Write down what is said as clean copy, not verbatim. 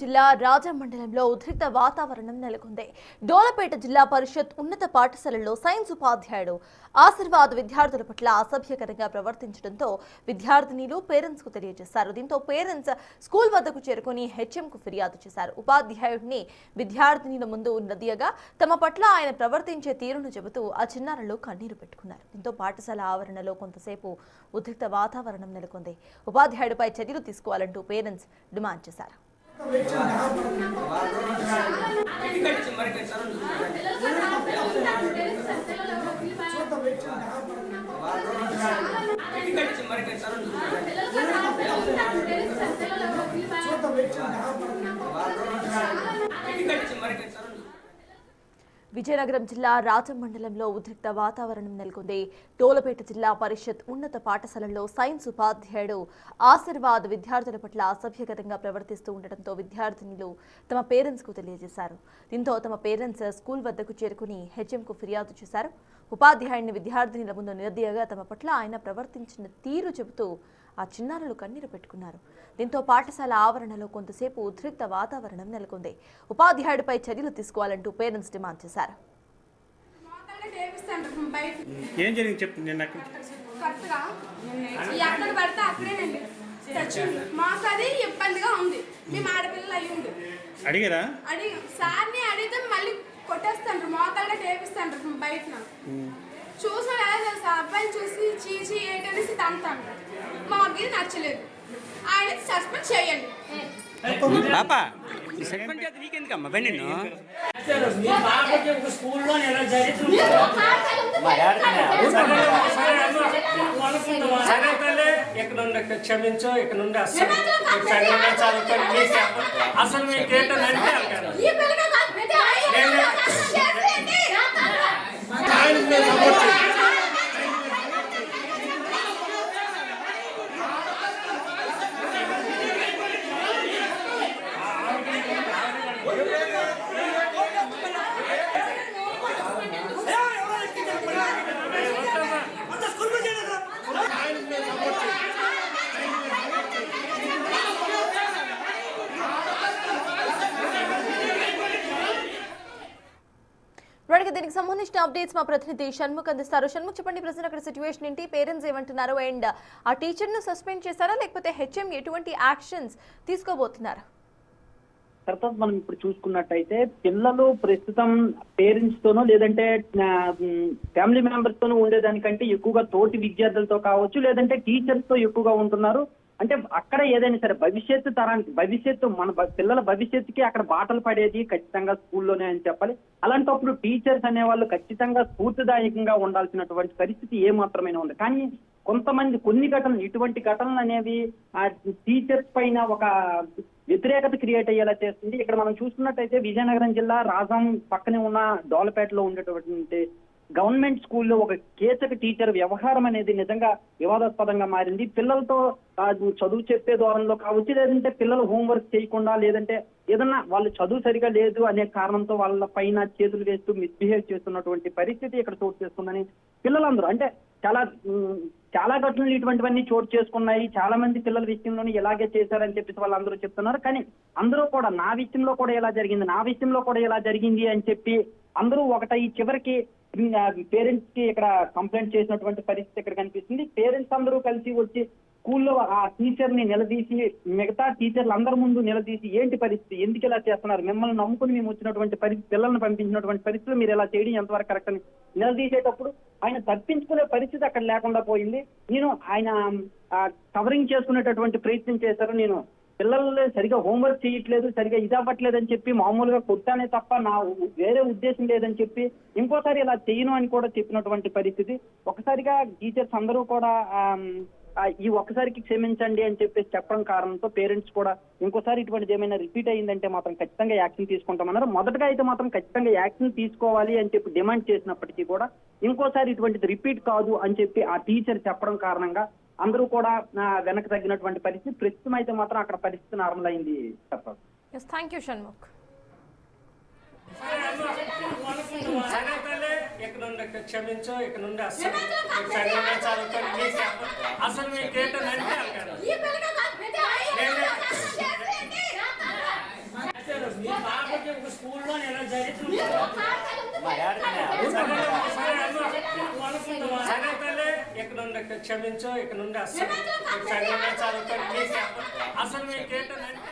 జిల్లా రాజమండలంలో ఉద్రిక్త వాతావరణం నెలకొంది. డోలపేట జిల్లా పరిషత్ ఉన్నత పాఠశాలలో సైన్స్ ఉపాధ్యాయుడు ఆశీర్వాద్ విద్యార్థుల పట్ల అసభ్యకరంగా ప్రవర్తించడంతో విద్యార్థినిలు పేరెంట్స్ కు తెలియజేశారు. దీంతో పేరెంట్స్ స్కూల్ వద్దకు చేరుకుని హెచ్ఎం కు ఫిర్యాదు చేశారు. ఉపాధ్యాయుడిని విద్యార్థినిల ముందు నిలదీయగా తమ పట్ల ఆయన ప్రవర్తించే తీరును చెబుతూ ఆ చిన్నారులు కన్నీరు పెట్టుకున్నారు. దీంతో పాఠశాల ఆవరణలో కొంతసేపు ఉద్రిక్త వాతావరణం నెలకొంది. ఉపాధ్యాయుడిపై చర్యలు తీసుకోవాలంటూ పేరెంట్స్ డిమాండ్ చేశారు. విజయనగరం జిల్లా రాజమండలంలో ఉద్రిక్త వాతావరణం నెలకొంది. డోలపేట జిల్లా పరిషత్ ఉన్నత పాఠశాలలో సైన్స్ ఉపాధ్యాయుడు ఆశీర్వాద్ విద్యార్థుల పట్ల అసభ్యకరంగా ప్రవర్తిస్తూ ఉండటంతో విద్యార్థినులు తమ పేరెంట్స్ కు తెలియజేశారు. దీంతో తమ పేరెంట్స్ స్కూల్ వద్దకు చేరుకుని హెచ్ఎం కు ఫిర్యాదు చేశారు. ఉపాధ్యాయుడిని విద్యార్థినుల ముందు నిలదీయగా తమ పట్ల ఆయన ప్రవర్తించిన తీరు చెబుతూ ఆ చిన్నారులు కన్నీరు పెట్టుకున్నారు. దీంతో పాఠశాల ఆవరణలో కొంతసేపు ఉద్రిక్త వాతావరణం నెలకొంది. ఉపాధ్యాయుడిపై చర్యలు తీసుకోవాలంటూ పేరెంట్స్ డిమాండ్ చేశారు. ఏం జరిగింది చెప్పు. నేను మాకు అది ఇబ్బందిగా ఉంది. మేము ఆడపిల్లలు అయ్యింది అడిగారా? సార్ని అడిగితే మళ్ళీ కొట్టేస్తాండ్రు, మోకాలుగా టేపిస్తాండ్రు బయట. చూసిన అబ్బాయిని చూసి చీచి ఏంటనేసి తంతాను. మాకు ఇది నచ్చలేదు. ఆయన సస్పెండ్ చేయండి. నీకెందుకమ్మా వెండి క్షమించు. ఇక్కడ నుండి అసలు మీకేంటంటే దీనికి సంబంధించిన అప్డేట్స్ మా ప్రతినిధి షణ్ముఖ్ అందిస్తారు. షణ్ముఖ్ చెప్పండి, ప్రజెంట్ అక్కడ సిచ్యువేషన్ ఏంటి? పేరెంట్స్ ఏమంటున్నారు? అండ్ ఆ టీచర్ ను సస్పెండ్ చేశారా లేకపోతే హెచ్ఎం ఎటువంటి యాక్షన్స్ తీసుకోబోతున్నారు? సర్పంచ్ మనం ఇప్పుడు చూసుకున్నట్టయితే పిల్లలు ప్రస్తుతం పేరెంట్స్ తోనో లేదంటే ఫ్యామిలీ మెంబర్స్ తోనో ఉండేదానికంటే ఎక్కువగా తోటి విద్యార్థులతో కావచ్చు, లేదంటే టీచర్స్ తో ఎక్కువగా ఉంటున్నారు. అంటే అక్కడ ఏదైనా సరే భవిష్యత్తు మన పిల్లల భవిష్యత్తుకి అక్కడ బాటలు పడేది ఖచ్చితంగా స్కూల్లోనే అని చెప్పాలి. అలాంటప్పుడు టీచర్స్ అనేవాళ్ళు ఖచ్చితంగా స్ఫూర్తిదాయకంగా ఉండాల్సినటువంటి పరిస్థితి ఏమాత్రమైనా ఉంది. కానీ కొన్ని ఘటనలు, ఇటువంటి ఘటనలు అనేవి ఆ టీచర్స్ పైన ఒక వ్యతిరేకత క్రియేట్ అయ్యేలా చేస్తుంది. ఇక్కడ మనం చూసుకున్నట్టయితే విజయనగరం జిల్లా రాజం పక్కనే ఉన్న డోలపేటలో ఉండేటటువంటి గవర్నమెంట్ స్కూల్లో ఒక కేచక టీచర్ వ్యవహారం అనేది నిజంగా వివాదాస్పదంగా మారింది. పిల్లలతో చదువు చెప్పే దూరంలో కావచ్చు, లేదంటే పిల్లలు హోంవర్క్ చేయకుండా, లేదంటే ఏదన్నా వాళ్ళు చదువు సరిగా లేదు అనే కారణంతో వాళ్ళ పైన చేతులు వేస్తూ మిస్బిహేవ్ చేస్తున్నటువంటి పరిస్థితి ఇక్కడ చోటు చేసుకుందని పిల్లలందరూ, అంటే చాలా ఘటనలు ఇటువంటివన్నీ చోటు చేసుకున్నాయి. చాలా మంది పిల్లల విషయంలోనే ఇలాగే చేశారని చెప్పేసి వాళ్ళందరూ చెప్తున్నారు. కానీ అందరూ కూడా నా విషయంలో కూడా ఎలా జరిగింది అని చెప్పి అందరూ ఒకటై చివరికి పేరెంట్స్ కి ఇక్కడ కంప్లైంట్ చేసినటువంటి పరిస్థితి ఇక్కడ కనిపిస్తుంది. పేరెంట్స్ అందరూ కలిసి వచ్చి స్కూల్లో ఆ టీచర్ ని నిలదీసి, మిగతా టీచర్లు అందరి ముందు నిలదీసి, ఏంటి పరిస్థితి, ఎందుకు ఇలా చేస్తున్నారు, మిమ్మల్ని నమ్ముకుని మేము వచ్చినటువంటి పరిస్థితి, పిల్లల్ని పంపించినటువంటి పరిస్థితులు మీరు ఇలా చేయడం ఎంతవరకు కరెక్ట్ అని నిలదీసేటప్పుడు ఆయన తప్పించుకునే పరిస్థితి అక్కడ లేకుండా పోయింది. ఆయన కవరింగ్ చేసుకునేటటువంటి ప్రయత్నం చేశారు. నేను పిల్లలు సరిగా హోంవర్క్ చేయట్లేదు, సరిగా ఇది అవ్వట్లేదు అని చెప్పి మామూలుగా కొట్టానే తప్ప నా వేరే ఉద్దేశం లేదని చెప్పి ఇంకోసారి ఇలా చేయను అని కూడా చెప్పినటువంటి పరిస్థితి. ఒకసారిగా టీచర్స్ అందరూ కూడా ఈ ఒక్కసారికి క్షమించండి అని చెప్పేసి చెప్పడం కారణంతో పేరెంట్స్ కూడా ఇంకోసారి ఇటువంటిది ఏమైనా రిపీట్ అయిందంటే మాత్రం ఖచ్చితంగా యాక్షన్ తీసుకుంటామన్నారు. మొదటగా అయితే మాత్రం ఖచ్చితంగా యాక్షన్ తీసుకోవాలి అని చెప్పి డిమాండ్ చేసినప్పటికీ కూడా ఇంకోసారి ఇటువంటిది రిపీట్ కాదు అని చెప్పి ఆ టీచర్ చెప్పడం కారణంగా అందరూ కూడా వెనక్కి తగ్గినటువంటి పరిస్థితి. ప్రస్తుతం అయితే మాత్రం అక్కడ పరిస్థితి నార్మల్ అయింది. Thank you Shanmukh. ఇక్కడ నుండి క్షమించు. ఇక్కడ నుండి అసలు మీకేంటంటే మీ పాపకి ఒక స్కూల్లో ఎలా జరుగుతుంది మీరు పాఠశాల సరే తల్లి ఇక్కడ నుండి క్షమించు ఇక్కడ నుండి అసలు చదువుతాను అసలు మీకేంటంటే